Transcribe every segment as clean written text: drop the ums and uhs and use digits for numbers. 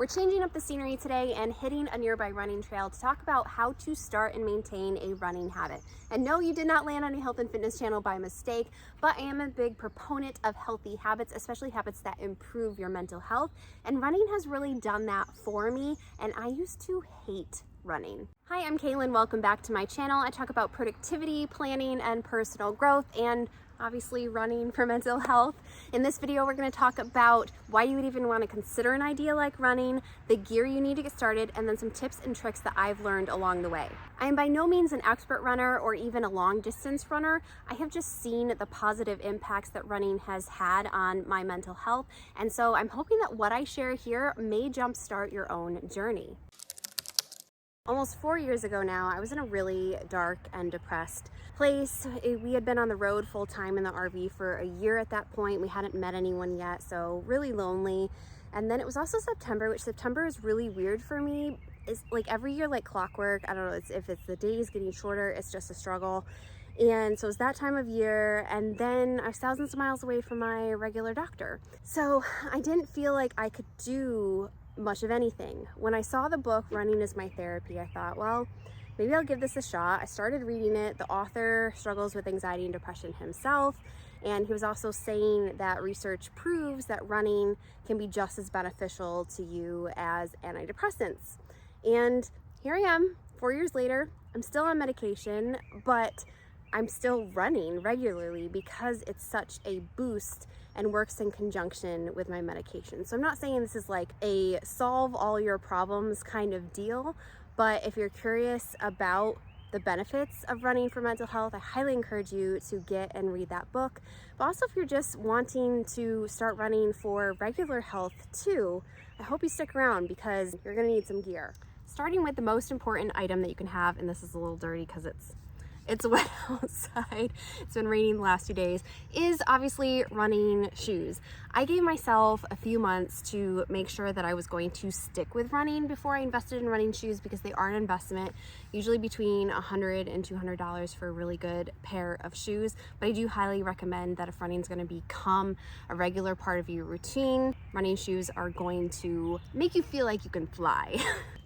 We're changing up the scenery today and hitting a nearby running trail to talk about how to start and maintain a running habit. And no, you did not land on a health and fitness channel by mistake, but I am a big proponent of healthy habits, especially habits that improve your mental health. And running has really done that for me, and I used to hate running. Hi, I'm Kalyn. Welcome back to my channel. I talk about productivity, planning, and personal growth, and obviously running for mental health. In this video, we're going to talk about why you would even want to consider an idea like running, the gear you need to get started, and then some tips and tricks that I've learned along the way. I am by no means an expert runner or even a long distance runner. I have just seen the positive impacts that running has had on my mental health, and so I'm hoping that what I share here may jumpstart your own journey. Almost 4 years ago now, I was in a really dark and depressed place. We had been on the road full time in the RV for a year at that point. We hadn't met anyone yet, so really lonely. And then it was also September, which September is really weird for me. It's like every year like clockwork. I don't know if it's the days getting shorter, it's just a struggle. And so it was that time of year, and then I was thousands of miles away from my regular doctor. So I didn't feel like I could do much of anything. When I saw the book Running is My Therapy, I thought, well, maybe I'll give this a shot. I started reading it. The author struggles with anxiety and depression himself, and he was also saying that research proves that running can be just as beneficial to you as antidepressants. And here I am, 4 years later. I'm still on medication, but I'm still running regularly because it's such a boost and works in conjunction with my medication. So I'm not saying this is like a solve all your problems kind of deal, but if you're curious about the benefits of running for mental health, I highly encourage you to get and read that book. But also if you're just wanting to start running for regular health too, I hope you stick around because you're gonna need some gear. Starting with the most important item that you can have, and this is a little dirty because it's wet outside, it's been raining the last 2 days, is obviously running shoes. I gave myself a few months to make sure that I was going to stick with running before I invested in running shoes because they are an investment, usually between $100 and $200 for a really good pair of shoes. But I do highly recommend that if running is going to become a regular part of your routine, running shoes are going to make you feel like you can fly.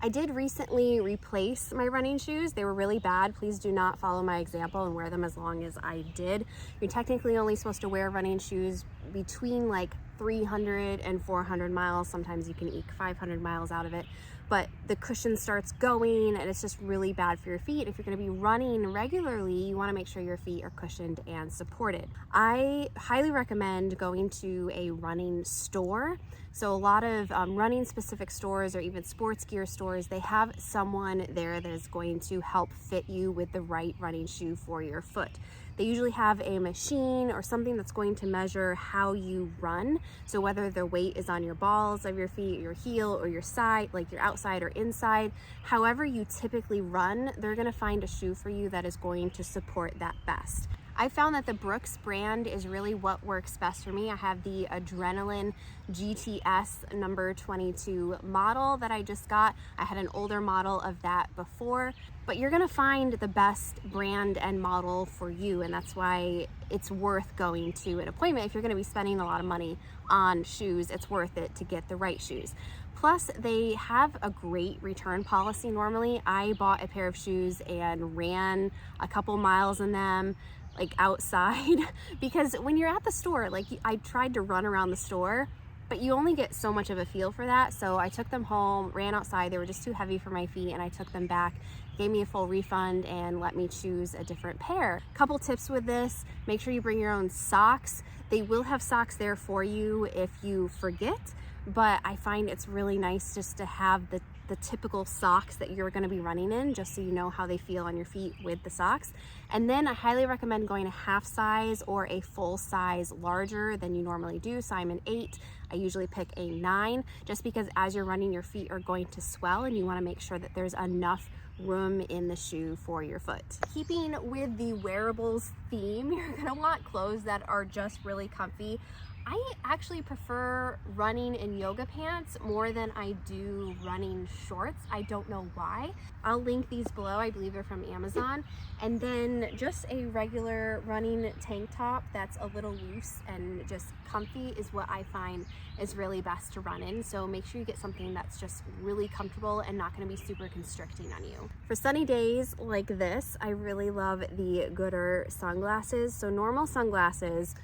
I did recently replace my running shoes. They were really bad. Please do not follow my example and wear them as long as I did. You're technically only supposed to wear running shoes between like 300 and 400 miles. Sometimes you can eke 500 miles out of it, but the cushion starts going and it's just really bad for your feet. If you're going to be running regularly, you want to make sure your feet are cushioned and supported. I highly recommend going to a running store. So a lot of running specific stores or even sports gear stores, they have someone there that is going to help fit you with the right running shoe for your foot. They usually have a machine or something that's going to measure how you run. So whether the weight is on your balls of your feet, your heel, or your side, like your outside or inside, however you typically run, they're gonna find a shoe for you that is going to support that best. I found that the Brooks brand is really what works best for me. I have the Adrenaline GTS number 22 model that I just got. I had an older model of that before, but you're gonna find the best brand and model for you, and that's why it's worth going to an appointment. If you're gonna be spending a lot of money on shoes, it's worth it to get the right shoes. Plus, they have a great return policy normally. I bought a pair of shoes and ran a couple miles in them, like outside, because when you're at the store, like I tried to run around the store, but you only get so much of a feel for that. So I took them home, ran outside, they were just too heavy for my feet, and I took them back, gave me a full refund, and let me choose a different pair. Couple tips with this: make sure you bring your own socks. They will have socks there for you if you forget, but I find it's really nice just to have the typical socks that you're going to be running in, just so you know how they feel on your feet with the socks. And then I highly recommend going a half size or a full size larger than you normally do. So I'm an 8. I usually pick a 9, just because as you're running, your feet are going to swell and you want to make sure that there's enough room in the shoe for your foot. Keeping with the wearables theme, you're going to want clothes that are just really comfy. I actually prefer running in yoga pants more than I do running shorts. I don't know why. I'll link these below. I believe they're from Amazon. And then just a regular running tank top that's a little loose and just comfy is what I find is really best to run in. So make sure you get something that's just really comfortable and not going to be super constricting on you. For sunny days like this, I really love the Goodr Sunglasses. So normal sunglasses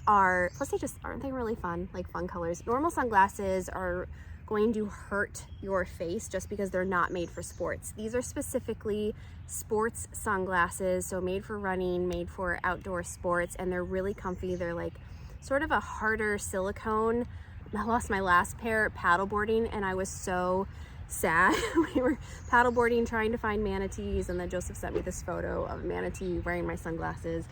are, plus aren't they really fun, like fun colors. Normal sunglasses are going to hurt your face just because they're not made for sports. These are specifically sports sunglasses, so made for running, made for outdoor sports, and they're really comfy. They're like sort of a harder silicone. I lost my last pair paddleboarding and I was so sad. We were paddleboarding trying to find manatees, and then Joseph sent me this photo of a manatee wearing my sunglasses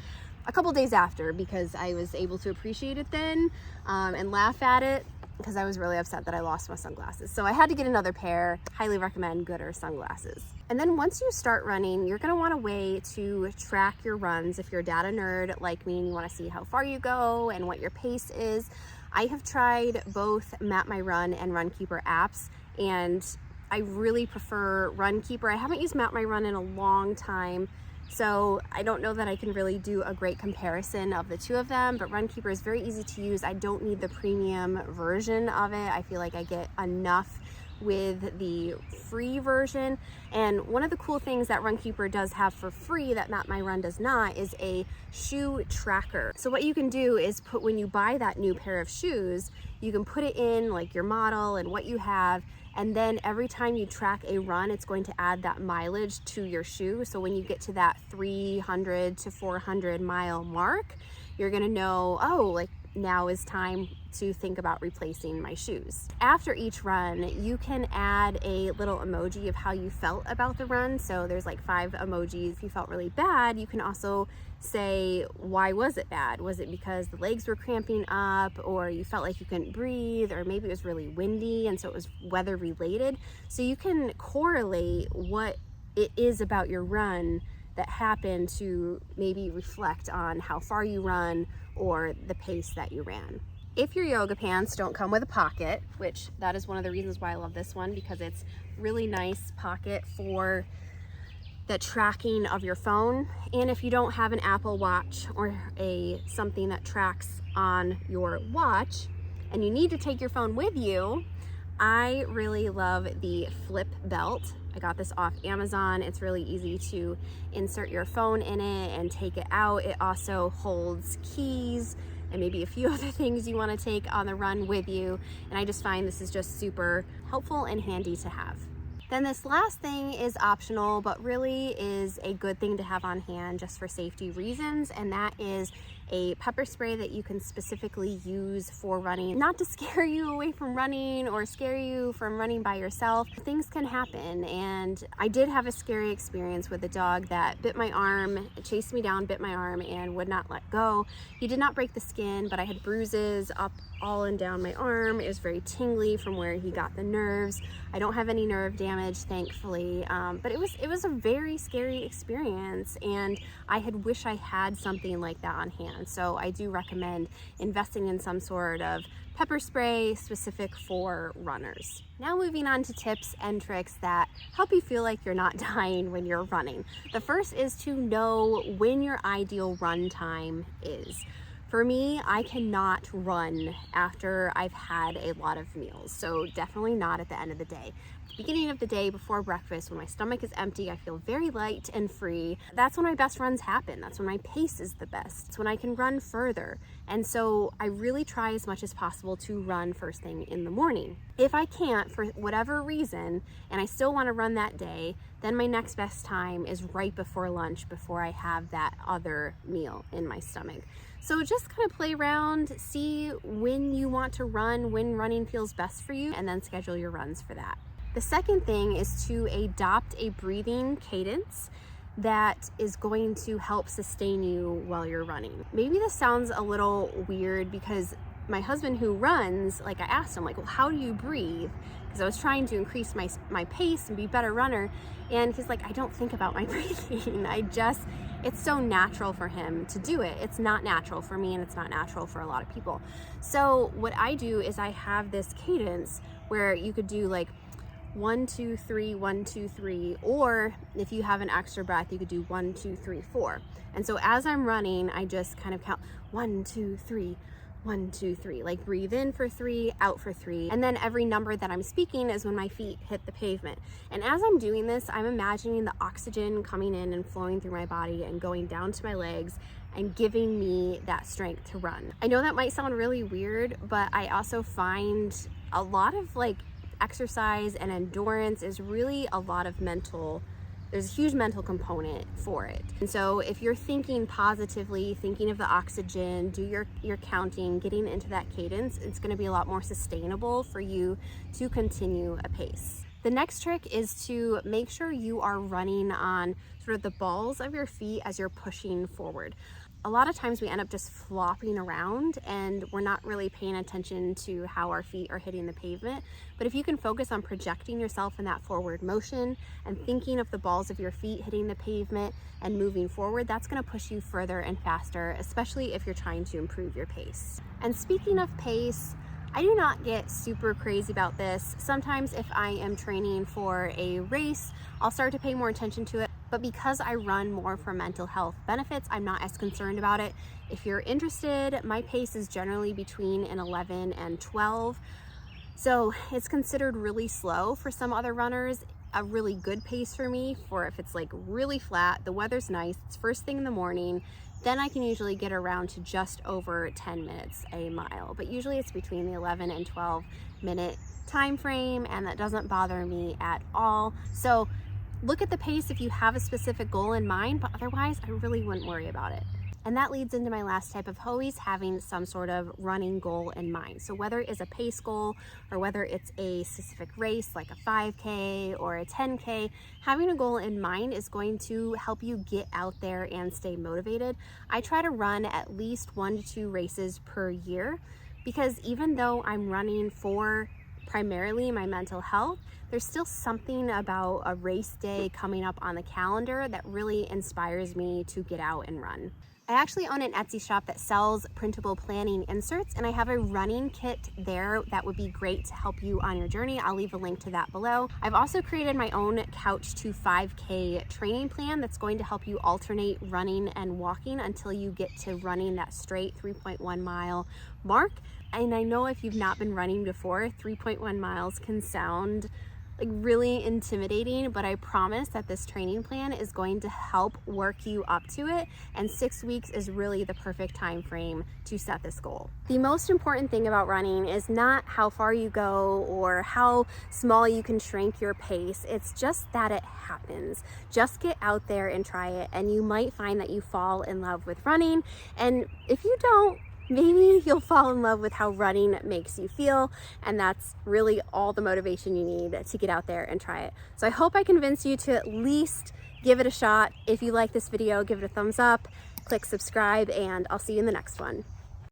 a couple days after because I was able to appreciate it then and laugh at it because I was really upset that I lost my sunglasses. So I had to get another pair. Highly recommend Goodr Sunglasses. And then once you start running, you're gonna want a way to track your runs. If you're a data nerd like me and you wanna see how far you go and what your pace is, I have tried both Map My Run and Runkeeper apps, and I really prefer Runkeeper. I haven't used Map My Run in a long time, so I don't know that I can really do a great comparison of the two of them, but Runkeeper is very easy to use. I don't need the premium version of it. I feel like I get enough with the free version. And one of the cool things that Runkeeper does have for free that Map My Run does not is a shoe tracker. So what you can do is when you buy that new pair of shoes, you can put it in like your model and what you have, and then every time you track a run, it's going to add that mileage to your shoe. So when you get to that 300 to 400 mile mark, you're gonna know, oh, like now is time to think about replacing my shoes. After each run, you can add a little emoji of how you felt about the run. So there's like 5 emojis. If you felt really bad, you can also say, why was it bad? Was it because the legs were cramping up, or you felt like you couldn't breathe, or maybe it was really windy and so it was weather related? So you can correlate what it is about your run that happened to maybe reflect on how far you run or the pace that you ran. If your yoga pants don't come with a pocket, which that is one of the reasons why I love this one, because it's really nice pocket for the tracking of your phone. And if you don't have an Apple Watch or something that tracks on your watch and you need to take your phone with you, I really love the Flipbelt. I got this off Amazon. It's really easy to insert your phone in it and take it out. It also holds keys and maybe a few other things you want to take on the run with you. And I just find this is just super helpful and handy to have. Then this last thing is optional, but really is a good thing to have on hand just for safety reasons, and that is a pepper spray that you can specifically use for running. Not to scare you away from running or scare you from running by yourself. Things can happen, and I did have a scary experience with a dog that bit my arm, chased me down, bit my arm, and would not let go. He did not break the skin, but I had bruises up all and down my arm. It was very tingly from where he got the nerves. I don't have any nerve damage, thankfully, but it was a very scary experience, and I had wished I had something like that on hand. So I do recommend investing in some sort of pepper spray specific for runners. Now moving on to tips and tricks that help you feel like you're not dying when you're running. The first is to know when your ideal run time is. For me, I cannot run after I've had a lot of meals, so definitely not at the end of the day. At the beginning of the day before breakfast, when my stomach is empty, I feel very light and free. That's when my best runs happen. That's when my pace is the best. It's when I can run further. And so I really try as much as possible to run first thing in the morning. If I can't, for whatever reason, and I still want to run that day, then my next best time is right before lunch, before I have that other meal in my stomach. So just kind of play around, see when you want to run, when running feels best for you, and then schedule your runs for that. The second thing is to adopt a breathing cadence that is going to help sustain you while you're running. Maybe this sounds a little weird because my husband who runs, like I asked him, like, well, how do you breathe? Because I was trying to increase my pace and be a better runner. And he's like, I don't think about my breathing. It's so natural for him to do it. It's not natural for me, and it's not natural for a lot of people. So what I do is I have this cadence where you could do like 1, 2, 3, 1, 2, 3, or if you have an extra breath, you could do 1, 2, 3, 4. And so as I'm running, I just kind of count 1, 2, 3, 1, 2, 3, like breathe in for 3, out for 3. And then every number that I'm speaking is when my feet hit the pavement. And as I'm doing this, I'm imagining the oxygen coming in and flowing through my body and going down to my legs and giving me that strength to run. I know that might sound really weird, but I also find a lot of like exercise and endurance is really a lot of there's a huge mental component for it. And so if you're thinking positively, thinking of the oxygen, do your counting, getting into that cadence, it's gonna be a lot more sustainable for you to continue a pace. The next trick is to make sure you are running on sort of the balls of your feet as you're pushing forward. A lot of times we end up just flopping around and we're not really paying attention to how our feet are hitting the pavement. But if you can focus on projecting yourself in that forward motion and thinking of the balls of your feet hitting the pavement and moving forward, that's going to push you further and faster, especially if you're trying to improve your pace. And speaking of pace, I do not get super crazy about this. Sometimes if I am training for a race, I'll start to pay more attention to it. But because I run more for mental health benefits, I'm not as concerned about it. If you're interested, my pace is generally between an 11 and 12. So it's considered really slow for some other runners. A really good pace for me, for if it's like really flat, the weather's nice, it's first thing in the morning, then I can usually get around to just over 10 minutes a mile. But usually it's between the 11 and 12 minute time frame, and that doesn't bother me at all. So look at the pace if you have a specific goal in mind, but otherwise I really wouldn't worry about it. And that leads into my last type of always having some sort of running goal in mind. So whether it is a pace goal or whether it's a specific race like a 5K or a 10K, having a goal in mind is going to help you get out there and stay motivated. I try to run at least 1 to 2 races per year, because even though I'm running for primarily my mental health, there's still something about a race day coming up on the calendar that really inspires me to get out and run. I actually own an Etsy shop that sells printable planning inserts, and I have a running kit there that would be great to help you on your journey. I'll leave a link to that below. I've also created my own Couch to 5K training plan that's going to help you alternate running and walking until you get to running that straight 3.1 mile mark. And I know if you've not been running before, 3.1 miles can sound like really intimidating, but I promise that this training plan is going to help work you up to it, and 6 weeks is really the perfect time frame to set this goal. The most important thing about running is not how far you go or how small you can shrink your pace. It's just that it happens. Just get out there and try it, and you might find that you fall in love with running. And if you don't, maybe you'll fall in love with how running makes you feel, and that's really all the motivation you need to get out there and try it. So I hope I convince you to at least give it a shot. If you like this video, give it a thumbs up, click subscribe, and I'll see you in the next one.